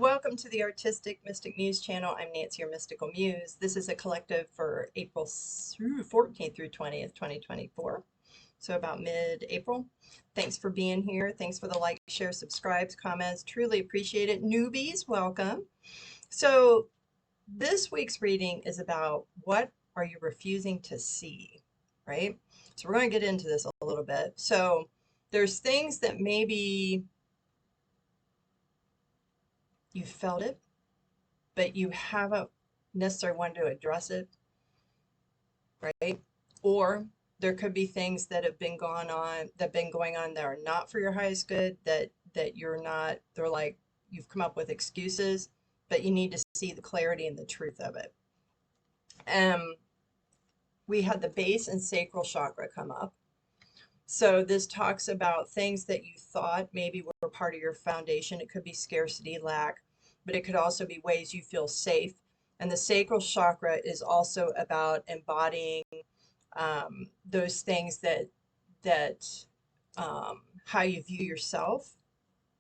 welcome to the Artistic Mystic Muse channel. I'm Nancy, your Mystical Muse. This is a collective for April 14th through 20th, 2024. So about mid-April. Thanks for being here. Thanks for the like, share, subscribes, comments. Truly appreciate it. Newbies, welcome. So this week's reading is about what are you refusing to see, right? So we're going to get into this a little bit. So there's things that maybe you felt it, but you haven't necessarily wanted to address it, right? Or there could be things that have been going on that are not for your highest good, that you're not, they're like you've come up with excuses, but you need to see the clarity and the truth of it. We had the base and sacral chakra come up. So this talks about things that you thought maybe were part of your foundation. It could be scarcity, lack, but it could also be ways you feel safe. And the sacral chakra is also about embodying those things that how you view yourself.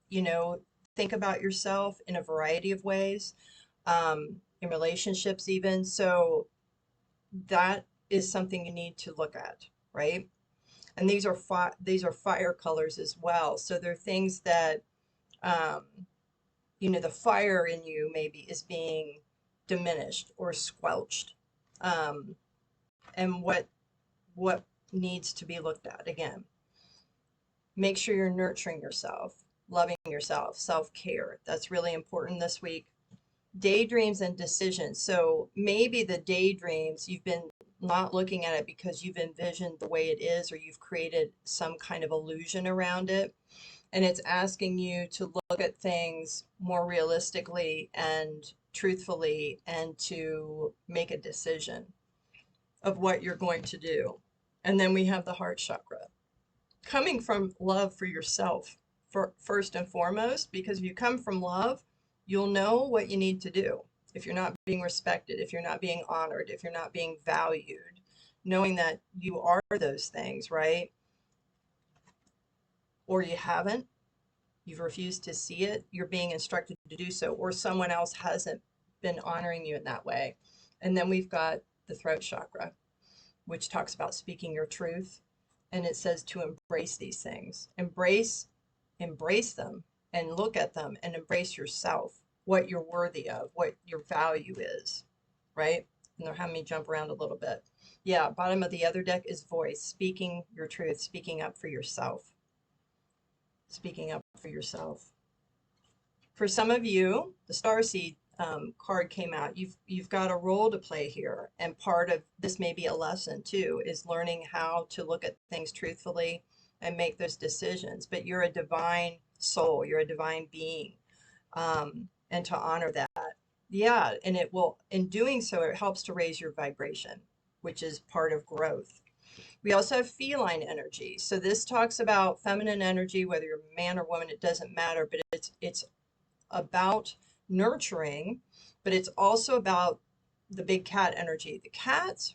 You know, think about yourself in a variety of ways, in relationships even. So that is something you need to look at, right? And these are fire colors as well. So they're things that, you know, the fire in you maybe is being diminished or squelched. And what needs to be looked at again. Make sure you're nurturing yourself, loving yourself, self-care. That's really important this week. Daydreams and decisions. So maybe the daydreams, you've been not looking at it because you've envisioned the way it is, or you've created some kind of illusion around it. And it's asking you to look at things more realistically and truthfully, and to make a decision of what you're going to do. And then we have the heart chakra, coming from love for yourself first and foremost, because if you come from love, you'll know what you need to do. If you're not being respected, if you're not being honored, if you're not being valued, knowing that you are those things, right? Or you haven't, you've refused to see it, you're being instructed to do so, or someone else hasn't been honoring you in that way. And then we've got the throat chakra, which talks about speaking your truth. And it says to embrace these things, embrace them, and look at them and embrace yourself, what you're worthy of, what your value is, right? And they're having me jump around a little bit. Yeah, bottom of the other deck is voice, speaking your truth, speaking up for yourself. Speaking up for yourself. For some of you, the Starseed card came out. You've got a role to play here, and part of this may be a lesson too, is learning how to look at things truthfully and make those decisions. But you're a divine soul, you're a divine being, and to honor that. Yeah, and it will, in doing so, it helps to raise your vibration, which is part of growth. We also have feline energy. So this talks about feminine energy, whether you're a man or woman, it doesn't matter, but it's about nurturing, but it's also about the big cat energy. The cats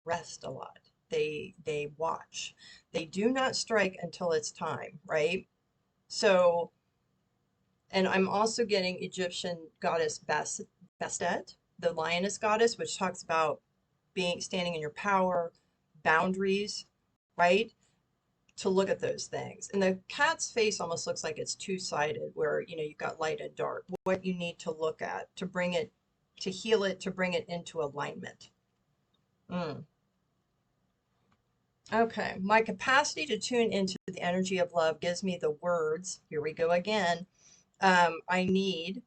rest a lot. They watch. They do not strike until it's time, right? So, and I'm also getting Egyptian goddess Bastet, the lioness goddess, which talks about standing in your power, boundaries, right? To look at those things. And the cat's face almost looks like it's two-sided, where, you know, you've got light and dark, what you need to look at to bring it, to heal it, to bring it into alignment. Okay, my capacity to tune into the energy of love gives me the words, here we go again, I need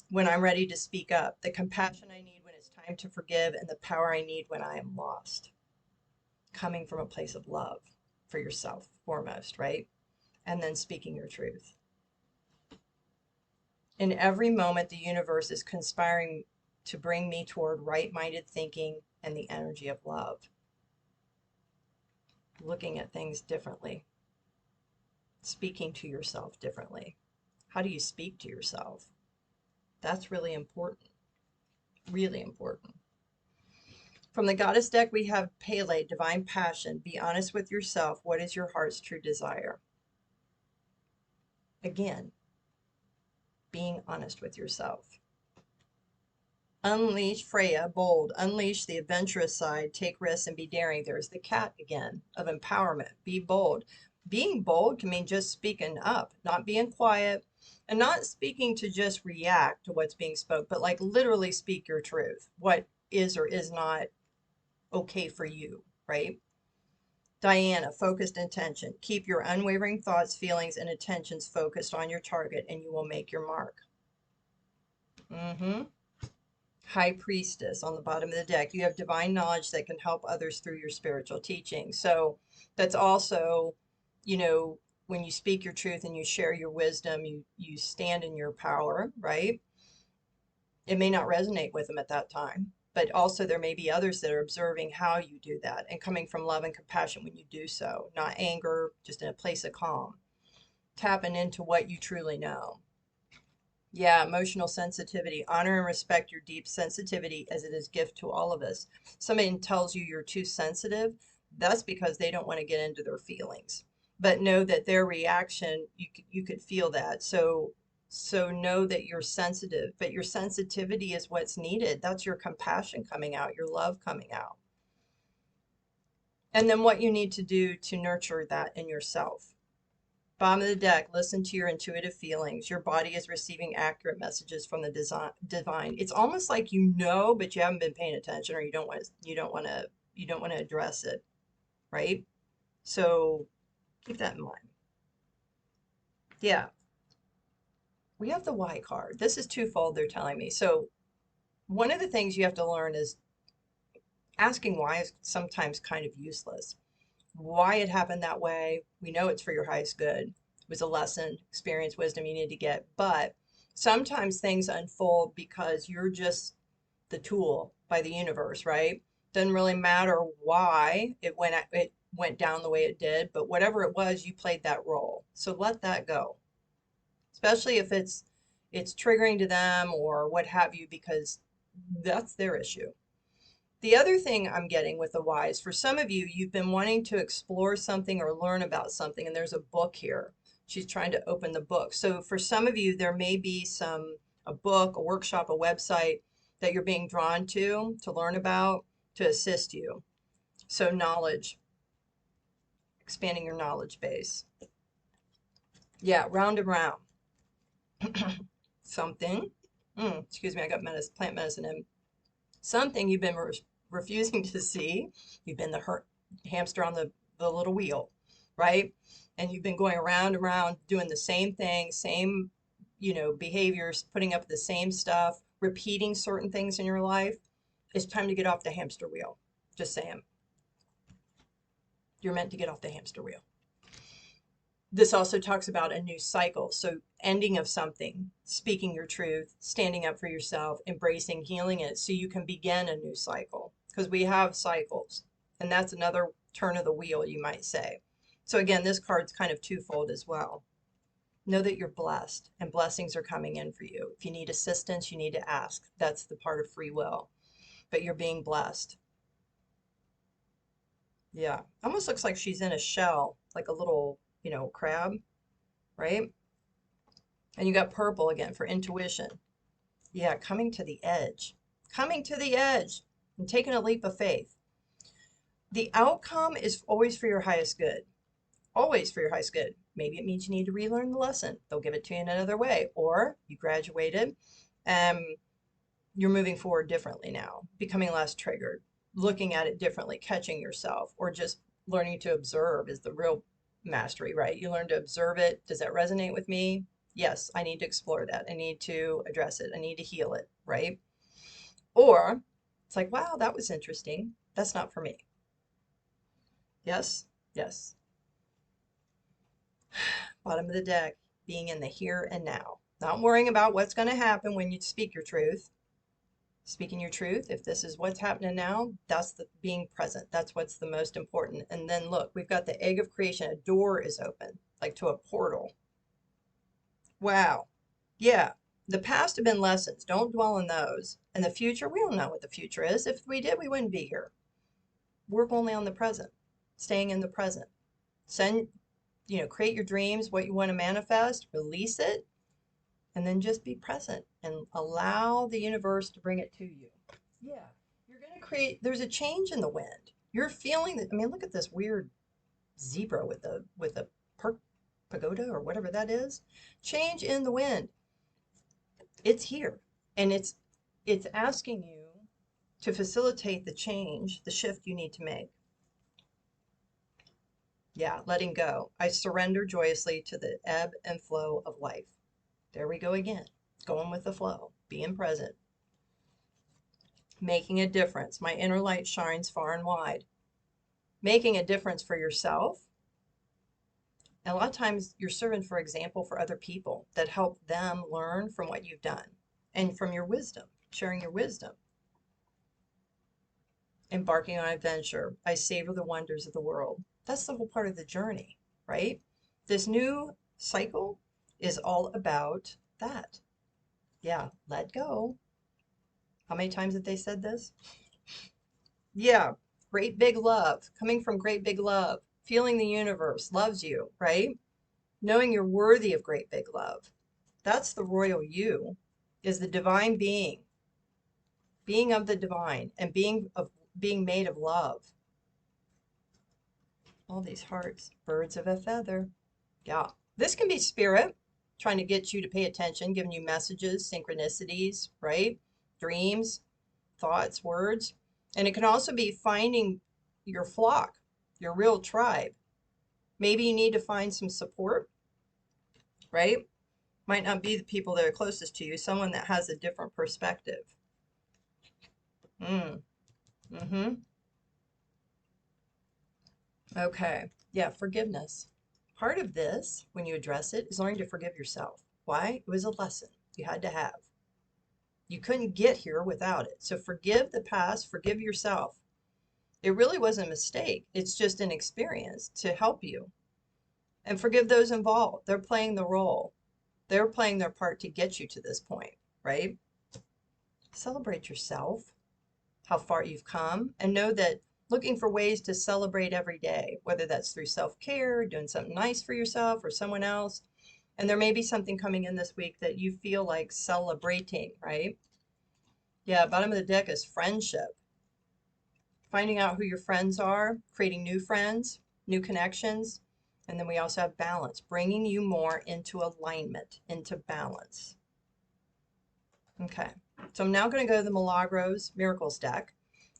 when I'm ready to speak up, the compassion I need when it's time to forgive, and the power I need when I am lost. Coming from a place of love for yourself foremost, right? And then speaking your truth. In every moment, the universe is conspiring to bring me toward right-minded thinking and the energy of love. Looking at things differently. Speaking to yourself differently. How do you speak to yourself? That's really important. Really important. From the goddess deck, we have Pele, divine passion. Be honest with yourself. What is your heart's true desire? Again, being honest with yourself. Unleash Freya, bold. Unleash the adventurous side. Take risks and be daring. There's the cat again of empowerment. Be bold. Being bold can mean just speaking up, not being quiet, and not speaking to just react to what's being spoke, but like literally speak your truth. What is or is not okay for you, right? Diana, focused intention. Keep your unwavering thoughts, feelings, and intentions focused on your target, and you will make your mark. High Priestess on the bottom of the deck. You have divine knowledge that can help others through your spiritual teaching. So that's also, you know, when you speak your truth and you share your wisdom, you stand in your power, right? It may not resonate with them at that time, but also there may be others that are observing how you do that and coming from love and compassion when you do so, not anger, just in a place of calm. Tapping into what you truly know. Yeah, emotional sensitivity. Honor and respect your deep sensitivity as it is a gift to all of us. Somebody tells you you're too sensitive, that's because they don't want to get into their feelings. But know that their reaction, you could feel that. So know that you're sensitive, but your sensitivity is what's needed. That's your compassion coming out, your love coming out. And then what you need to do to nurture that in yourself. Bottom of the deck, listen to your intuitive feelings. Your body is receiving accurate messages from the divine. It's almost like you know, but you haven't been paying attention, or you don't want to address it, right? So keep that in mind. Yeah. We have the why card. This is twofold, they're telling me. So one of the things you have to learn is asking why is sometimes kind of useless. Why it happened that way, we know it's for your highest good. It was a lesson, experience, wisdom you need to get. But sometimes things unfold because you're just the tool by the universe, right? Doesn't really matter why it went down the way it did, but whatever it was, you played that role. So let that go. Especially if it's triggering to them or what have you, because that's their issue. The other thing I'm getting with the whys, for some of you, you've been wanting to explore something or learn about something, and there's a book here. She's trying to open the book. So for some of you, there may be a book, a workshop, a website that you're being drawn to learn about, to assist you. So knowledge, expanding your knowledge base. Yeah, round and round. Something, excuse me, I got plant medicine in. Something you've been refusing to see. You've been the hamster on the little wheel, right? And you've been going around and around doing the same thing, same, behaviors, putting up the same stuff, repeating certain things in your life. It's time to get off the hamster wheel. Just saying. You're meant to get off the hamster wheel. This also talks about a new cycle. So ending of something, speaking your truth, standing up for yourself, embracing, healing it so you can begin a new cycle. Because we have cycles. And that's another turn of the wheel, you might say. So again, this card's kind of twofold as well. Know that you're blessed and blessings are coming in for you. If you need assistance, you need to ask. That's the part of free will. But you're being blessed. Yeah. Almost looks like she's in a shell, like a little, crab, right? And you got purple again for intuition. Yeah, coming to the edge. Coming to the edge and taking a leap of faith. The outcome is always for your highest good. Always for your highest good. Maybe it means you need to relearn the lesson. They'll give it to you in another way. Or you graduated and you're moving forward differently now, becoming less triggered, looking at it differently, catching yourself, or just learning to observe is the real mastery, right? You learn to observe it. Does that resonate with me? Yes, I need to explore that. I need to address it. I need to heal it, right? Or it's like, wow, that was interesting. That's not for me. Yes, yes. Bottom of the deck, being in the here and now. Not worrying about what's going to happen when you speak your truth. Speaking your truth, if this is what's happening now, that's the being present. That's what's the most important. And then look, we've got the egg of creation. A door is open, like to a portal. Wow. Yeah. The past have been lessons. Don't dwell on those. And the future, we don't know what the future is. If we did, we wouldn't be here. Work only on the present, staying in the present. Create your dreams, what you want to manifest, release it, And then just be present and allow the universe to bring it to you. Yeah, you're going to create, there's a change in the wind. You're feeling that. I mean, look at this weird zebra with a pagoda or whatever that is. Change in the wind. It's here, and it's asking you to facilitate the change, the shift you need to make. Yeah, letting go. I surrender joyously to the ebb and flow of life. There we go again. Going with the flow, being present, making a difference. My inner light shines far and wide. Making a difference for yourself. And a lot of times you're serving for example for other people that help them learn from what you've done and from your wisdom, sharing your wisdom. Embarking on adventure. I savor the wonders of the world. That's the whole part of the journey, right? This new cycle is all about that. Yeah, let go. How many times have they said this? Yeah, great big love, coming from great big love, feeling the universe loves you, right? Knowing you're worthy of great big love. That's the royal you, is the divine being of the divine, and being made of love. All these hearts, birds of a feather. Yeah, this can be spirit trying to get you to pay attention, giving you messages, synchronicities, right? Dreams, thoughts, words. And it can also be finding your flock, your real tribe. Maybe you need to find some support, right? Might not be the people that are closest to you, someone that has a different perspective. Mm-hmm. Okay. Yeah, forgiveness. Part of this, when you address it, is learning to forgive yourself. Why? It was a lesson you had to have. You couldn't get here without it. So forgive the past, forgive yourself. It really wasn't a mistake. It's just an experience to help you. And forgive those involved. They're playing the role. They're playing their part to get you to this point, right? Celebrate yourself, how far you've come, and know that looking for ways to celebrate every day, whether that's through self-care, doing something nice for yourself or someone else. And there may be something coming in this week that you feel like celebrating, right? Yeah, bottom of the deck is friendship. Finding out who your friends are, creating new friends, new connections. And then we also have balance, bringing you more into alignment, into balance. Okay, so I'm now going to go to the Milagros-Miracles deck.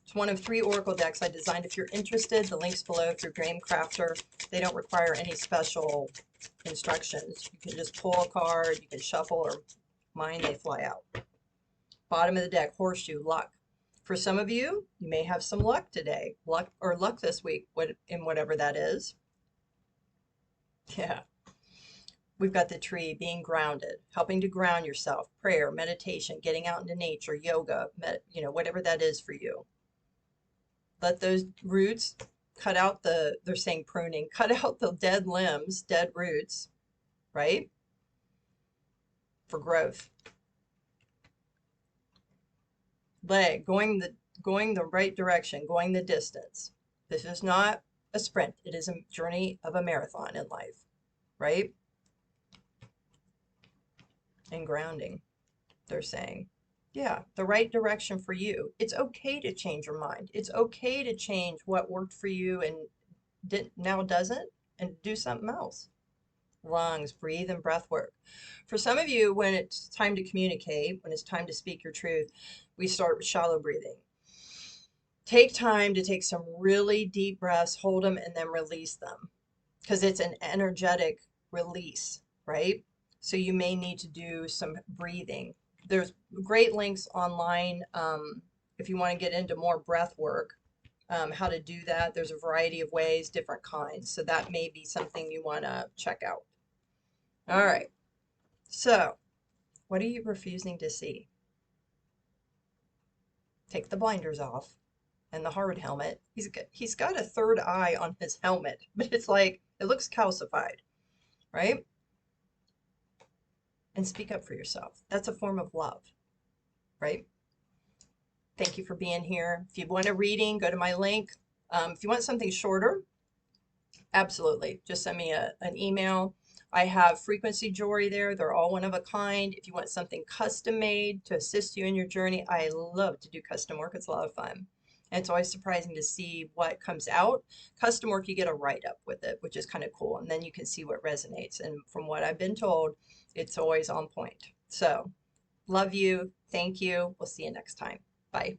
It's one of 3 oracle decks I designed. If you're interested, the link's below through Dream Crafter. They don't require any special instructions. You can just pull a card, you can shuffle, or mine, they fly out. Bottom of the deck, horseshoe, luck. For some of you, you may have some luck today, luck this week, in whatever that is. Yeah. We've got the tree, being grounded, helping to ground yourself, prayer, meditation, getting out into nature, yoga, whatever that is for you. Let those roots cut out they're saying pruning, cut out the dead limbs, dead roots, right? For growth. Leg, going the right direction, going the distance. This is not a sprint. It is a journey of a marathon in life, right? And grounding, they're saying. Yeah, the right direction for you. It's okay to change your mind. It's okay to change what worked for you and now doesn't, and do something else. Lungs, breathe and breath work. For some of you, when it's time to communicate, when it's time to speak your truth, we start with shallow breathing. Take time to take some really deep breaths, hold them, and then release them, because it's an energetic release, right? So you may need to do some breathing. There's great links online if you want to get into more breath work, how to do that. There's a variety of ways, different kinds. So that may be something you want to check out. All right. So what are you refusing to see? Take the blinders off and the hard helmet. He's got a third eye on his helmet, but it's like, it looks calcified, right? And speak up for yourself. That's a form of love, right? Thank you for being here. If you want a reading, go to my link. If you want something shorter, absolutely. Just send me an email. I have frequency jewelry there. They're all one of a kind. If you want something custom made to assist you in your journey, I love to do custom work. It's a lot of fun. And it's always surprising to see what comes out. Custom work, you get a write-up with it, which is kind of cool. And then you can see what resonates. And from what I've been told, it's always on point. So love you. Thank you. We'll see you next time. Bye.